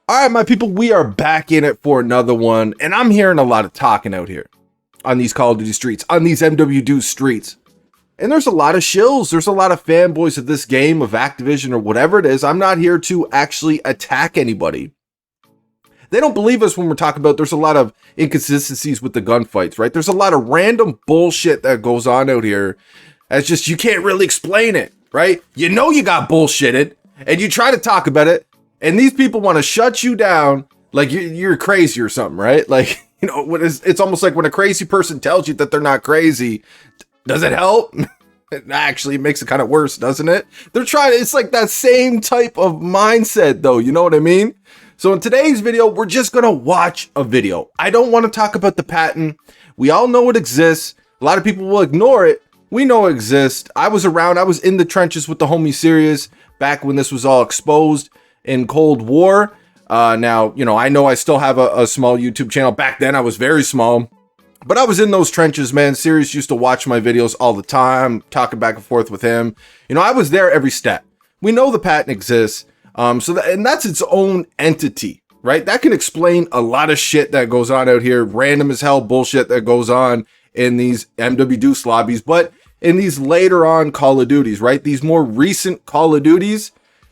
All right, my people, we are back in it for another one, and I'm hearing a lot of talking out here on these Call of Duty streets, on these MWD streets. And there's a lot of shills, there's a lot of fanboys of this game, of Activision, or whatever it is. I'm not here to actually attack anybody. They don't believe us when we're talking about there's a lot of inconsistencies with the gunfights, right? There's a lot of random bullshit that goes on out here. That's just, you can't really explain it, right? You know you got bullshitted, and you try to talk about it, and these people want to shut you down like you're crazy or something, right? Like, you know, it's almost like when a crazy person tells you that they're not crazy, does it help? It actually makes it kind of worse, doesn't it? They're trying, it's like that same type of mindset though, you know what I mean? So in today's video, we're just gonna watch a video. I don't want to talk about the patent. We all know it exists. A lot of people will ignore it. We know it exists. I was around, I was in the trenches with the homie Serious back when this was all exposed in Cold War. Now, you know I still have a small YouTube channel. Back then I was very small, but I was in those trenches, man. Serious used to watch my videos all the time, talking back and forth with him. You know, I was there every step. We know the patent exists. And that's its own entity, right? That can explain a lot of shit that goes on out here, random as hell bullshit that goes on in these MWD lobbies, but in these later on Call of Duties, right? These more recent Call of Duties,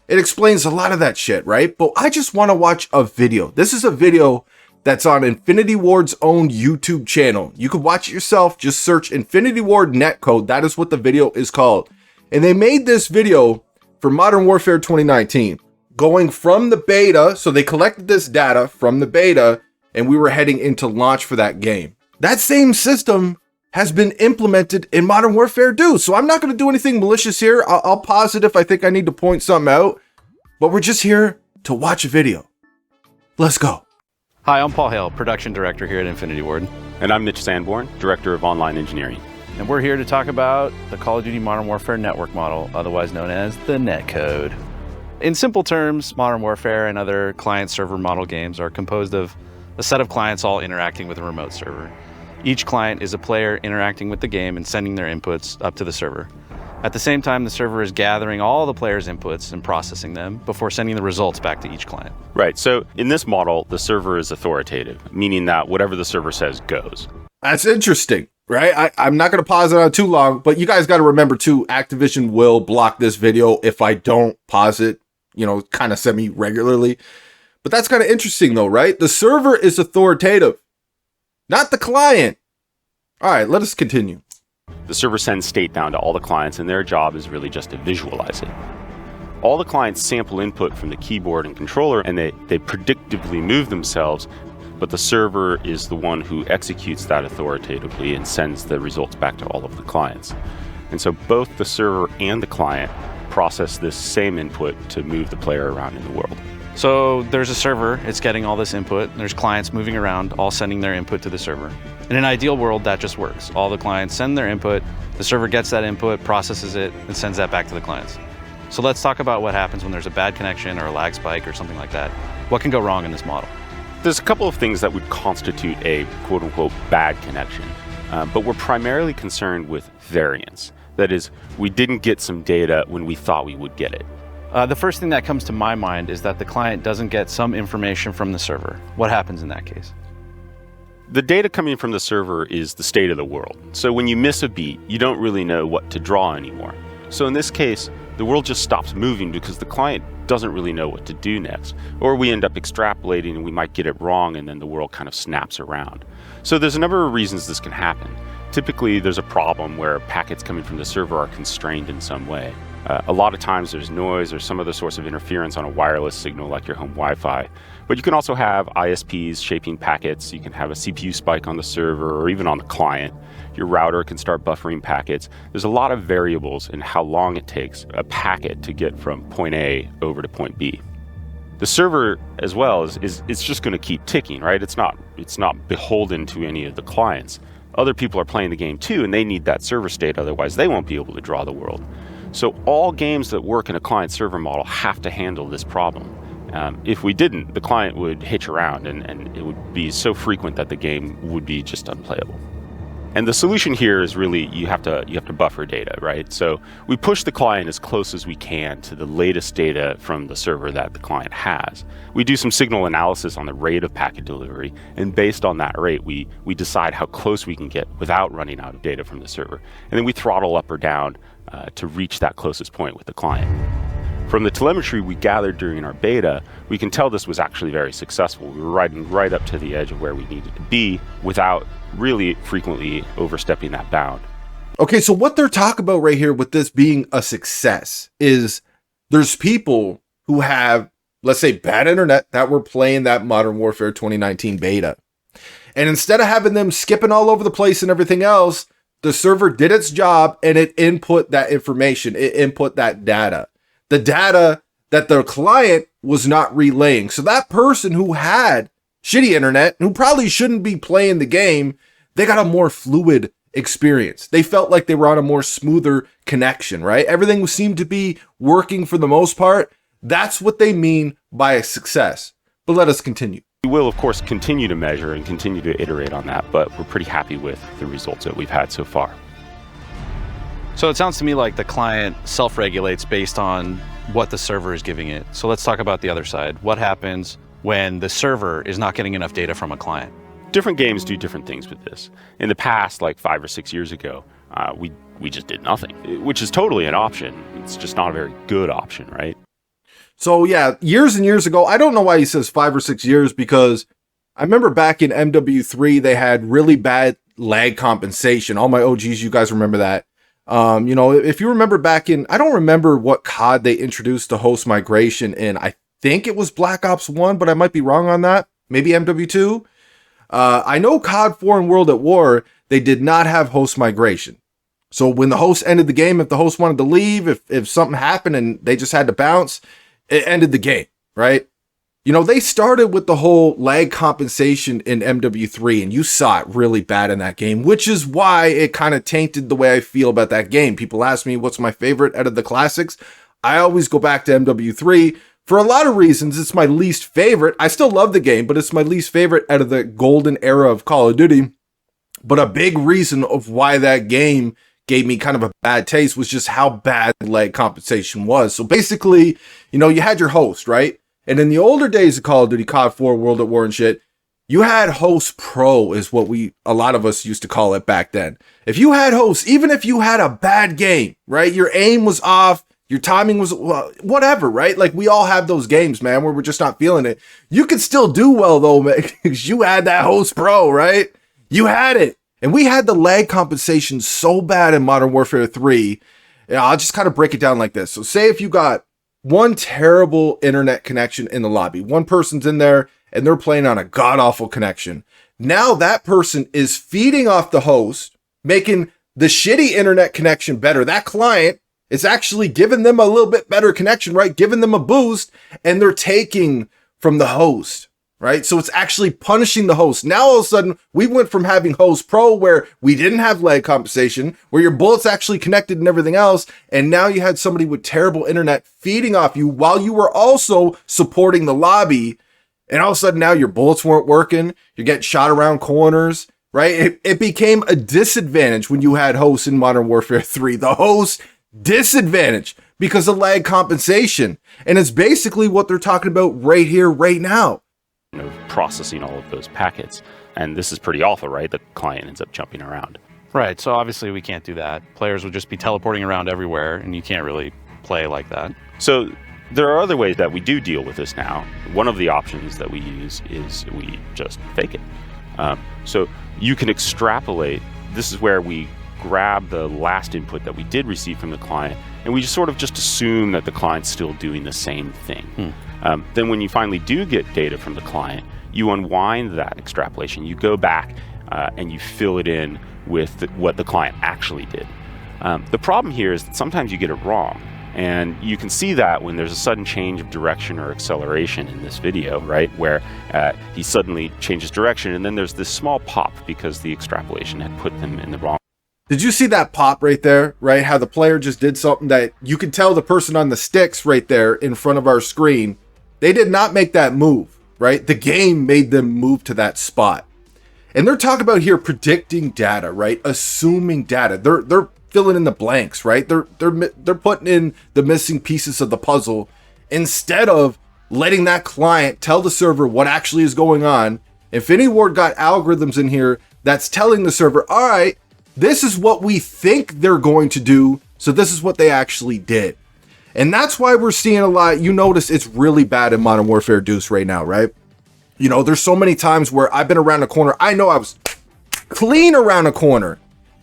it explains a lot of that shit, right? But I just want to watch a video. This is a video that's on Infinity Ward's own YouTube channel. You can watch it yourself. Just search Infinity Ward Netcode. That is what the video is called. And they made this video for Modern Warfare 2019, going from the beta. So they collected this data from the beta, and we were heading into launch for that game. That same system has been implemented in Modern Warfare 2. So I'm not going to do anything malicious here. I'll pause it if I think I need to point something out, but we're just here to watch a video. Let's go. Hi, I'm Paul Hale, Production Director here at Infinity Ward. And I'm Mitch Sanborn, Director of Online Engineering. And we're here to talk about the Call of Duty Modern Warfare network model, otherwise known as the Netcode. In simple terms, Modern Warfare and other client-server model games are composed of a set of clients all interacting with a remote server. Each client is a player interacting with the game and sending their inputs up to the server. At the same time, the server is gathering all the players' inputs and processing them before sending the results back to each client. Right, so in this model, the server is authoritative, meaning that whatever the server says goes. That's interesting, right? I'm not going to pause it on too long, but you guys got to remember too, Activision will block this video if I don't pause it, you know, kind of semi-regularly. But that's kind of interesting though, right? The server is authoritative, not the client. All right, let us continue. The server sends state down to all the clients, and their job is really just to visualize it. All the clients sample input from the keyboard and controller, and they predictively move themselves, but the server is the one who executes that authoritatively and sends the results back to all of the clients. And so both the server and the client process this same input to move the player around in the world. So there's a server, it's getting all this input, there's clients moving around, all sending their input to the server. In an ideal world, that just works. All the clients send their input, the server gets that input, processes it, and sends that back to the clients. So let's talk about what happens when there's a bad connection or a lag spike or something like that. What can go wrong in this model? There's a couple of things that would constitute a quote-unquote bad connection, but we're primarily concerned with variance. That is, we didn't get some data when we thought we would get it. The first thing that comes to my mind is that the client doesn't get some information from the server. What happens in that case? The data coming from the server is the state of the world. So when you miss a beat, you don't really know what to draw anymore. So in this case, the world just stops moving because the client doesn't really know what to do next. Or we end up extrapolating and we might get it wrong, and then the world kind of snaps around. So there's a number of reasons this can happen. Typically, there's a problem where packets coming from the server are constrained in some way. A lot of times there's noise or some other source of interference on a wireless signal like your home Wi-Fi. But you can also have ISPs shaping packets. You can have a CPU spike on the server or even on the client. Your router can start buffering packets. There's a lot of variables in how long it takes a packet to get from point A over to point B. The server as well is just going to keep ticking, right? It's not beholden to any of the clients. Other people are playing the game too, and they need that server state, otherwise they won't be able to draw the world. So all games that work in a client-server model have to handle this problem. If we didn't, the client would hitch around, and it would be so frequent that the game would be just unplayable. And the solution here is really you have to buffer data, right? So we push the client as close as we can to the latest data from the server that the client has. We do some signal analysis on the rate of packet delivery, and based on that rate, we decide how close we can get without running out of data from the server. And then we throttle up or down to reach that closest point with the client. From the telemetry we gathered during our beta, we can tell this was actually very successful. We were riding right up to the edge of where we needed to be without really frequently overstepping that bound. Okay, so what they're talking about right here with this being a success is there's people who have, let's say, bad internet that were playing that Modern Warfare 2019 beta. And instead of having them skipping all over the place and everything else, the server did its job and it input that information, it input that data. The data that the client was not relaying. So that person who had shitty internet, who probably shouldn't be playing the game, they got a more fluid experience. They felt like they were on a more smoother connection, right? Everything seemed to be working for the most part. That's what they mean by a success. But let us continue. We will, of course, continue to measure and continue to iterate on that, but we're pretty happy with the results that we've had so far. So it sounds to me like the client self-regulates based on what the server is giving it. So let's talk about the other side. What happens when the server is not getting enough data from a client? Different games do different things with this. In the past, like 5 or 6 years ago, we just did nothing, which is totally an option. It's just not a very good option, right? So yeah, years and years ago, I don't know why he says 5 or 6 years, because I remember back in MW3, they had really bad lag compensation. All my OGs, you guys remember that. You know, if you remember back in, I don't remember what COD they introduced the host migration in. I think it was Black Ops 1, but I might be wrong on that. Maybe MW2. I know COD 4 and World at War, they did not have host migration. So when the host ended the game, if the host wanted to leave, if something happened and they just had to bounce, it ended the game, right? You know, they started with the whole lag compensation in MW3, and you saw it really bad in that game, which is why it kind of tainted the way I feel about that game. People ask me what's my favorite out of the classics. I always go back to MW3 for a lot of reasons. It's my least favorite. I still love the game, but it's my least favorite out of the golden era of Call of Duty. But a big reason of why that game gave me kind of a bad taste was just how bad lag compensation was. So basically, you know, you had your host, right? And in the older days of Call of Duty, COD 4, World at War and shit, you had host pro is what a lot of us used to call it back then. If you had hosts, even if you had a bad game, right? Your aim was off, your timing was whatever, right? Like we all have those games, man, where we're just not feeling it. You could still do well though, man, because you had that host pro, right? You had it. And we had the lag compensation so bad in Modern Warfare 3. I'll just kind of break it down like this. So say if you got one terrible internet connection in the lobby, one person's in there and they're playing on a god-awful connection. Now that person is feeding off the host, making the shitty internet connection better. That client is actually giving them a little bit better connection, right? Giving them a boost, and they're taking from the host, right? So it's actually punishing the host. Now all of a sudden we went from having host pro where we didn't have lag compensation, where your bullets actually connected and everything else. And now you had somebody with terrible internet feeding off you while you were also supporting the lobby. And all of a sudden now your bullets weren't working. You're getting shot around corners, right? It became a disadvantage when you had hosts in Modern Warfare 3. The host disadvantage because of lag compensation. And it's basically what they're talking about right here, right now. Of processing all of those packets. And this is pretty awful, right? The client ends up jumping around. Right, so obviously we can't do that. Players would just be teleporting around everywhere, and you can't really play like that. So there are other ways that we do deal with this now. One of the options that we use is we just fake it. So you can extrapolate. This is where we grab the last input that we did receive from the client, and we just sort of just assume that the client's still doing the same thing. Then when you finally do get data from the client, you unwind that extrapolation. You go back and you fill it in with what the client actually did. The problem here is that sometimes you get it wrong. And you can see that when there's a sudden change of direction or acceleration in this video, right? Where he suddenly changes direction, and then there's this small pop because the extrapolation had put them in the wrong. Did you see that pop right there, right? How the player just did something that you could tell the person on the sticks right there in front of our screen, they did not make that move, right? The game made them move to that spot. And they're talking about here predicting data, right? Assuming data. They're filling in the blanks, right? They're putting in the missing pieces of the puzzle instead of letting that client tell the server what actually is going on. Infinity Ward got algorithms in here that's telling the server, all right, this is what we think they're going to do, so this is what they actually did. And that's why we're seeing a lot. You notice it's really bad in Modern Warfare Deuce right now, right? You know, there's so many times where I've been around a corner. I know I was clean around a corner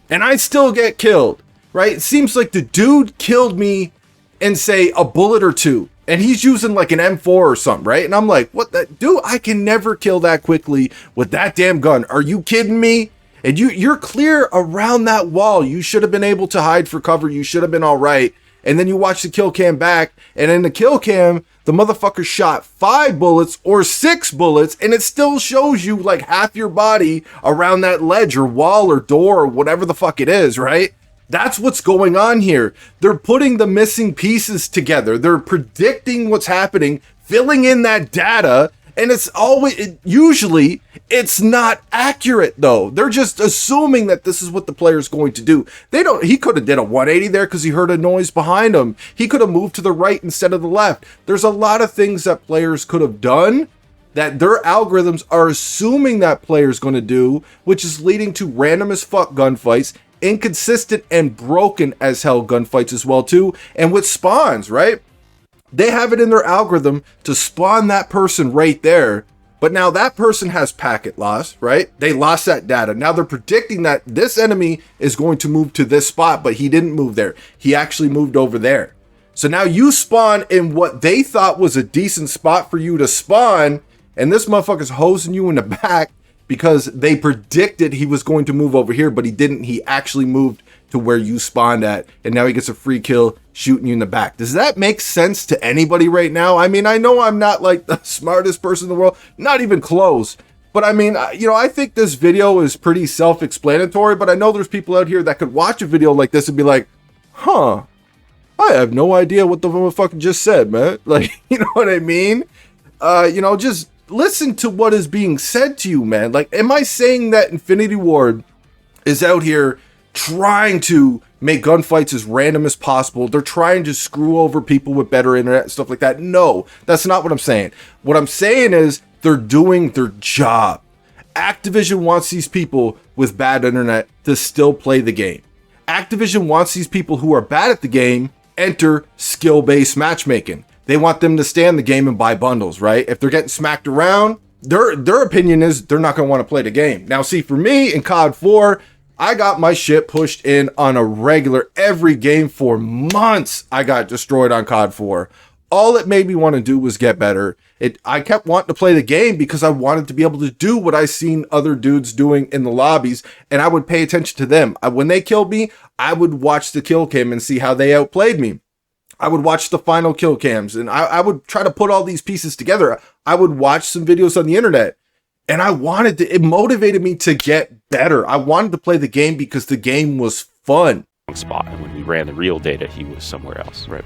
and I still get killed, right? It seems like the dude killed me in, say, a bullet or two, and he's using like an M4 or something, right? And I'm like, what the dude? I can never kill that quickly with that damn gun. Are you kidding me? And you're clear around that wall. You should have been able to hide for cover. You should have been all right. And then you watch the kill cam back, and in the kill cam, the motherfucker shot 5 bullets or 6 bullets, and it still shows you like half your body around that ledge or wall or door or whatever the fuck it is, right? That's what's going on here. They're putting the missing pieces together. They're predicting what's happening, filling in that data, and usually it's not accurate though. They're just assuming that this is what the player's going to do. He could have did a 180 there because he heard a noise behind him. He could have moved to the right instead of the left. There's a lot of things that players could have done that their algorithms are assuming that player's going to do, which is leading to random as fuck gunfights, inconsistent and broken as hell gunfights as well too, and with spawns, right? They have it in their algorithm to spawn that person right there, but now that person has packet loss, right? They lost that data. Now they're predicting that this enemy is going to move to this spot, but he didn't move there. He actually moved over there. So now you spawn in what they thought was a decent spot for you to spawn, and this motherfucker's hosing you in the back because they predicted he was going to move over here, but he didn't. He actually moved to where you spawned at, and now he gets a free kill shooting you in the back. Does that make sense to anybody right now? I mean, I know I'm not like the smartest person in the world, not even close, but I mean, you know, I think this video is pretty self-explanatory, but I know there's people out here that could watch a video like this and be like, huh, I have no idea what the motherfucker just said, man. Like, you know what I mean? You know, just listen to what is being said to you, man. Like, am I saying that Infinity Ward is out here trying to make gunfights as random as possible? They're trying to screw over people with better internet and stuff like that. No, that's not what I'm saying. What I'm saying is they're doing their job. Activision wants these people with bad internet to still play the game. Activision wants these people who are bad at the game enter skill-based matchmaking. They want them to stay in the game and buy bundles, right? If they're getting smacked around, their opinion is they're not going to want to play the game. Now, see, for me in COD 4, I got my shit pushed in on a regular every game for months. I got destroyed on COD 4. All it made me want to do was get better. I kept wanting to play the game because I wanted to be able to do what I seen other dudes doing in the lobbies, and I would pay attention to them. When they killed me, I would watch the kill cam and see how they outplayed me. I would watch the final kill cams, and I would try to put all these pieces together. I would watch some videos on the internet, and it motivated me to get better. I wanted to play the game because the game was fun. Spot, and when we ran the real data, he was somewhere else. Right.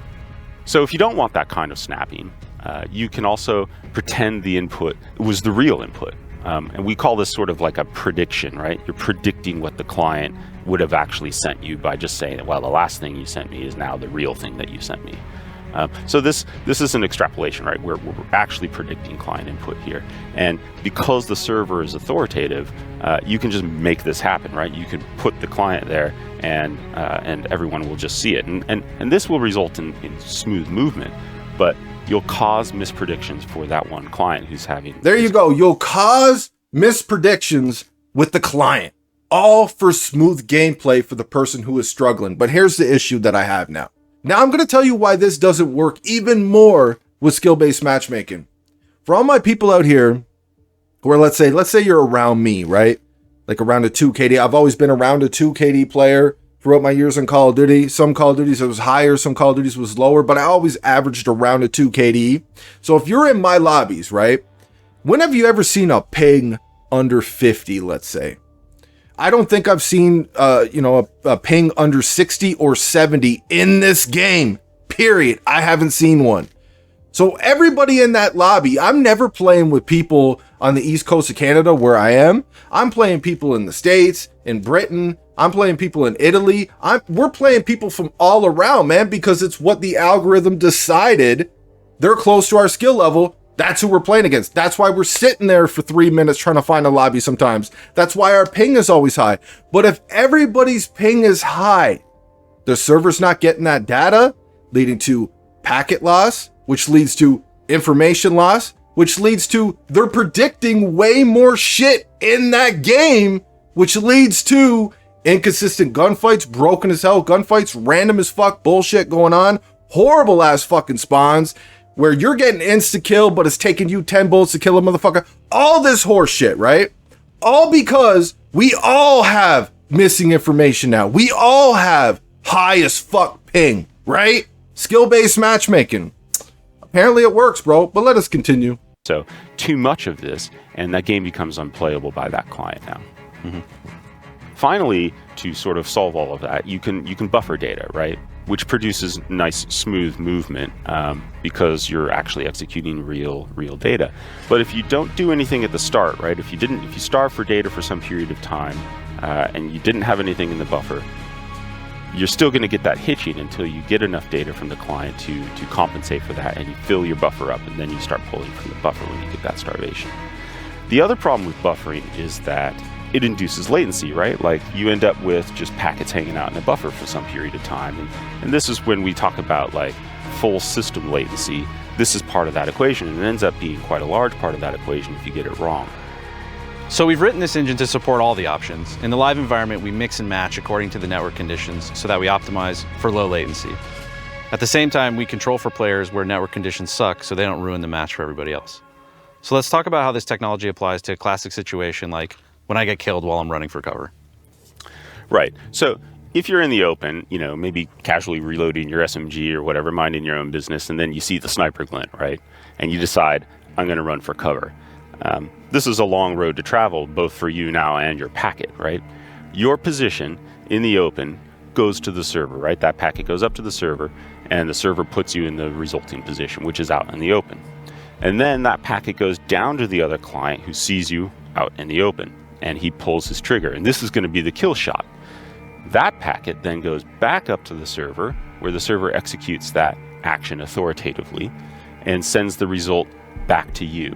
So if you don't want that kind of snapping, you can also pretend the input was the real input. And we call this sort of like a prediction, right? You're predicting what the client would have actually sent you by just saying, well, the last thing you sent me is now the real thing that you sent me. So this is an extrapolation, right? We're actually predicting client input here. And because the server is authoritative, you can just make this happen, right? You can put the client there and everyone will just see it. And this will result in smooth movement, but you'll cause mispredictions for that one client who's having... There you go. You'll cause mispredictions with the client, all for smooth gameplay for the person who is struggling. But here's the issue that I have now. Now I'm going to tell you why this doesn't work even more with skill-based matchmaking. For all my people out here who are, let's say you're around me, right? Like around a 2 KD. I've always been around a 2 KD player throughout my years in Call of Duty. Some Call of Duties it was higher, some Call of Duties was lower, but I always averaged around a 2 KD. So if you're in my lobbies, right? When have you ever seen a ping under 50, let's say? I don't think I've seen, a ping under 60 or 70 in this game, period. I haven't seen one. So everybody in that lobby, I'm never playing with people on the East Coast of Canada where I am. I'm playing people in the States, in Britain. I'm playing people in Italy. We're playing people from all around, man, because it's what the algorithm decided. They're close to our skill level. That's who we're playing against. That's why we're sitting there for 3 minutes trying to find a lobby sometimes. That's why our ping is always high. But if everybody's ping is high, the server's not getting that data, leading to packet loss, which leads to information loss, which leads to they're predicting way more shit in that game, which leads to inconsistent gunfights, broken as hell gunfights, random as fuck bullshit going on, horrible ass fucking spawns, where you're getting insta-kill, but it's taking you 10 bullets to kill a motherfucker. All this horse shit, right? All because we all have missing information now. We all have high as fuck ping, right? Skill-based matchmaking. Apparently it works, bro, but let us continue. So too much of this, and that game becomes unplayable by that client now. Mm-hmm. Finally, to sort of solve all of that, you can buffer data, right? Which produces nice, smooth movement because you're actually executing real data. But if you don't do anything at the start, right? If you starve for data for some period of time and you didn't have anything in the buffer, you're still going to get that hitching until you get enough data from the client to compensate for that, and you fill your buffer up, and then you start pulling from the buffer when you get that starvation. The other problem with buffering is that it induces latency, right? Like you end up with just packets hanging out in the buffer for some period of time. And this is when we talk about like full system latency. This is part of that equation, and it ends up being quite a large part of that equation if you get it wrong. So we've written this engine to support all the options. In the live environment, we mix and match according to the network conditions so that we optimize for low latency. At the same time, we control for players where network conditions suck so they don't ruin the match for everybody else. So let's talk about how this technology applies to a classic situation like when I get killed while I'm running for cover. Right. So if you're in the open, maybe casually reloading your SMG or whatever, minding your own business, and then you see the sniper glint, right? And you decide, I'm going to run for cover. This is a long road to travel, both for you now and your packet, right? Your position in the open goes to the server, right? That packet goes up to the server, and the server puts you in the resulting position, which is out in the open. And then that packet goes down to the other client who sees you out in the open, and he pulls his trigger, and this is going to be the kill shot. That packet then goes back up to the server, where the server executes that action authoritatively and sends the result back to you.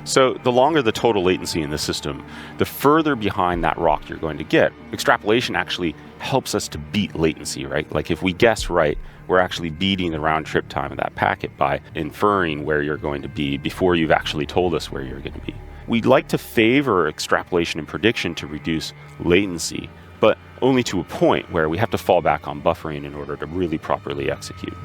So the longer the total latency in the system, the further behind that rock you're going to get. Extrapolation actually helps us to beat latency, right? Like if we guess right, we're actually beating the round trip time of that packet by inferring where you're going to be before you've actually told us where you're going to be. We'd like to favor extrapolation and prediction to reduce latency, but only to a point where we have to fall back on buffering in order to really properly execute.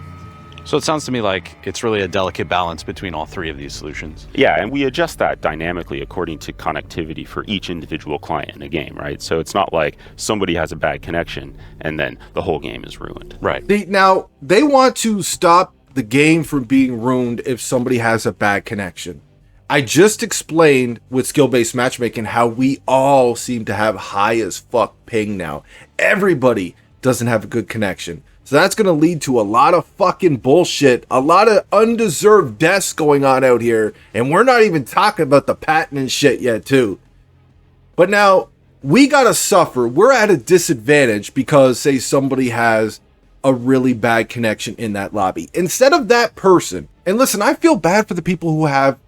So it sounds to me like it's really a delicate balance between all three of these solutions. Yeah, and we adjust that dynamically according to connectivity for each individual client in a game, right? So it's not like somebody has a bad connection and then the whole game is ruined. Right. Now, they want to stop the game from being ruined if somebody has a bad connection. I just explained with skill-based matchmaking how we all seem to have high as fuck ping now. Everybody doesn't have a good connection. So that's going to lead to a lot of fucking bullshit, a lot of undeserved deaths going on out here. And we're not even talking about the patent and shit yet, too. But now, we got to suffer. We're at a disadvantage because, say, somebody has a really bad connection in that lobby. Instead of that person, and listen, I feel bad for the people who have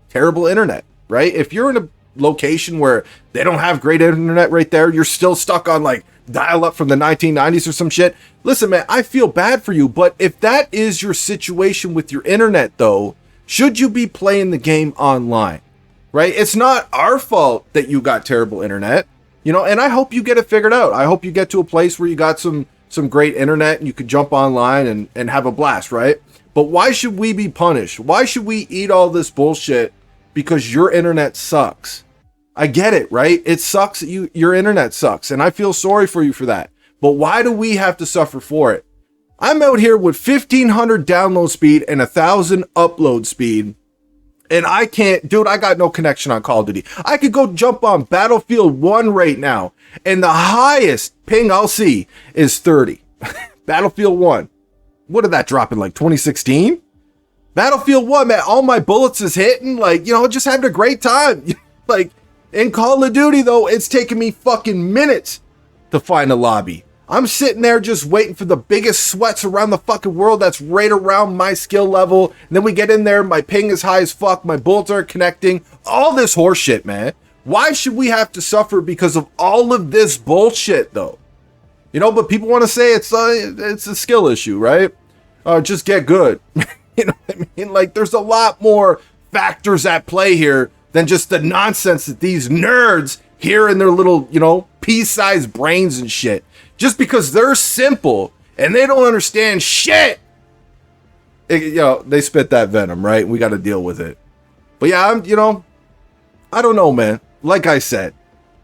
terrible internet, right? If you're in a location where they don't have great internet right there, you're still stuck on like dial up from the 1990s or some shit. Listen, man, I feel bad for you, but if that is your situation with your internet though, should you be playing the game online, right? It's not our fault that you got terrible internet, and I hope you get it figured out. I hope you get to a place where you got some great internet and you could jump online and have a blast, right? But why should we be punished? Why should we eat all this bullshit because your internet sucks? I get it, right? It sucks that your internet sucks, and I feel sorry for you for that. But why do we have to suffer for it? I'm out here with 1,500 download speed and 1,000 upload speed, and I can't, dude, I got no connection on Call of Duty. I could go jump on Battlefield 1 right now, and the highest ping I'll see is 30. Battlefield 1. What did that drop in, like 2016? Battlefield 1, man, all my bullets is hitting, like, you know, just having a great time. Like, in Call of Duty, though, it's taking me fucking minutes to find a lobby. I'm sitting there just waiting for the biggest sweats around the fucking world that's right around my skill level. And then we get in there, my ping is high as fuck, my bullets aren't connecting, all this horse shit, man. Why should we have to suffer because of all of this bullshit, though? You know, but people want to say it's a skill issue, right? Just get good. You know what I mean? Like, there's a lot more factors at play here than just the nonsense that these nerds hear in their little, you know, pea-sized brains and shit. Just because they're simple and they don't understand shit, you know, they spit that venom, right? We got to deal with it. But yeah, you know, I don't know, man. Like I said,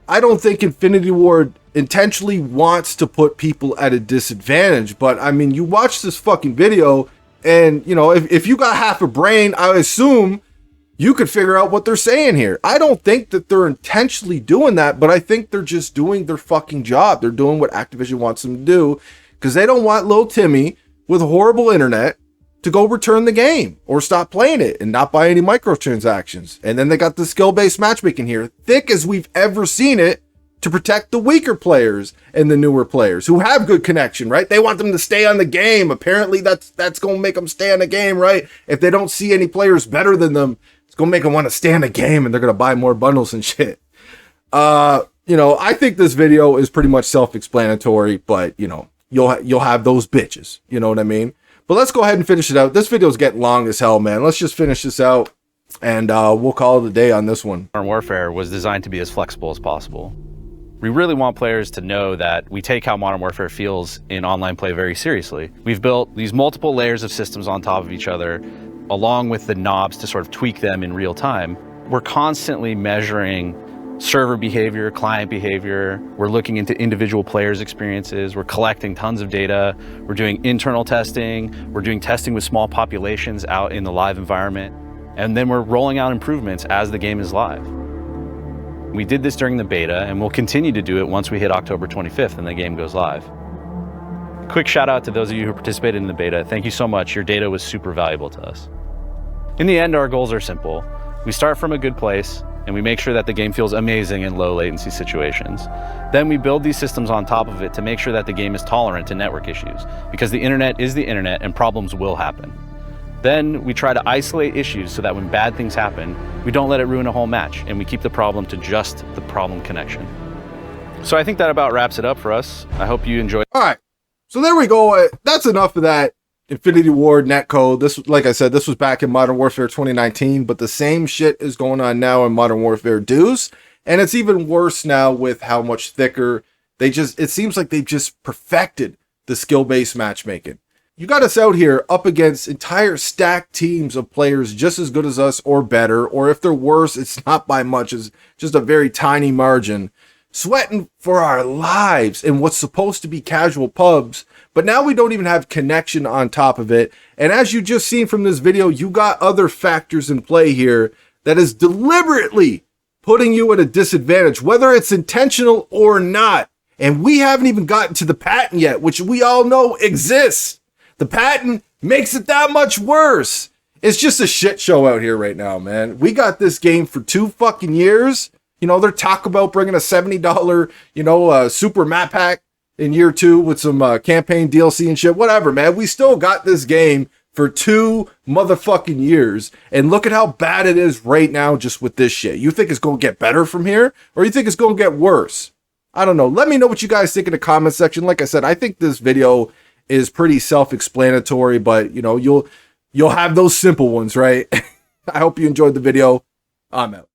I don't think Infinity Ward intentionally wants to put people at a disadvantage. But I mean, you watch this fucking video and, you know, if you got half a brain, I assume you could figure out what they're saying here. I don't think that they're intentionally doing that, but I think they're just doing their fucking job. They're doing what Activision wants them to do because they don't want little Timmy with horrible internet to go return the game or stop playing it and not buy any microtransactions. And then they got the skill-based matchmaking here, thick as we've ever seen it, to protect the weaker players and the newer players who have good connection, right? They want them to stay on the game. Apparently that's going to make them stay on the game, right? If they don't see any players better than them, it's going to make them want to stay on the game and they're going to buy more bundles and shit. You know, I think this video is pretty much self-explanatory, but you know, you'll have those bitches, you know what I mean? But let's go ahead and finish it out. This video's getting long as hell, man. Let's just finish this out and we'll call it a day on this one. Modern Warfare was designed to be as flexible as possible. We really want players to know that we take how Modern Warfare feels in online play very seriously. We've built these multiple layers of systems on top of each other, along with the knobs to sort of tweak them in real time. We're constantly measuring server behavior, client behavior. We're looking into individual players' experiences. We're collecting tons of data. We're doing internal testing. We're doing testing with small populations out in the live environment. And then we're rolling out improvements as the game is live. We did this during the beta, and we'll continue to do it once we hit October 25th and the game goes live. Quick shout out to those of you who participated in the beta. Thank you so much. Your data was super valuable to us. In the end, our goals are simple. We start from a good place, and we make sure that the game feels amazing in low latency situations. Then we build these systems on top of it to make sure that the game is tolerant to network issues, because the internet is the internet and problems will happen. Then we try to isolate issues so that when bad things happen, we don't let it ruin a whole match, and we keep the problem to just the problem connection. So I think that about wraps it up for us. I hope you enjoyed. All right, so there we go. That's enough of that Infinity Ward netcode. This, like I said, this was back in Modern Warfare 2019, but the same shit is going on now in Modern Warfare Deuce, and it's even worse now with how much thicker it seems like they've just perfected the skill-based matchmaking. You got us out here up against entire stacked teams of players just as good as us or better, or if they're worse, it's not by much, it's just a very tiny margin, sweating for our lives in what's supposed to be casual pubs, but now we don't even have connection on top of it. And as you just seen from this video, you got other factors in play here that is deliberately putting you at a disadvantage, whether it's intentional or not. And we haven't even gotten to the patent yet, which we all know exists. The patent makes it that much worse. It's just a shit show out here right now, man. We got this game for 2 fucking years. You know, they're talking about bringing a $70, you know, super map pack in year 2 with some campaign DLC and shit. Whatever, man. We still got this game for 2 motherfucking years. And look at how bad it is right now just with this shit. You think it's going to get better from here? Or you think it's going to get worse? I don't know. Let me know what you guys think in the comment section. Like I said, I think this video is pretty self-explanatory, but you know, you'll have those simple ones, right? I hope you enjoyed the video. I'm out.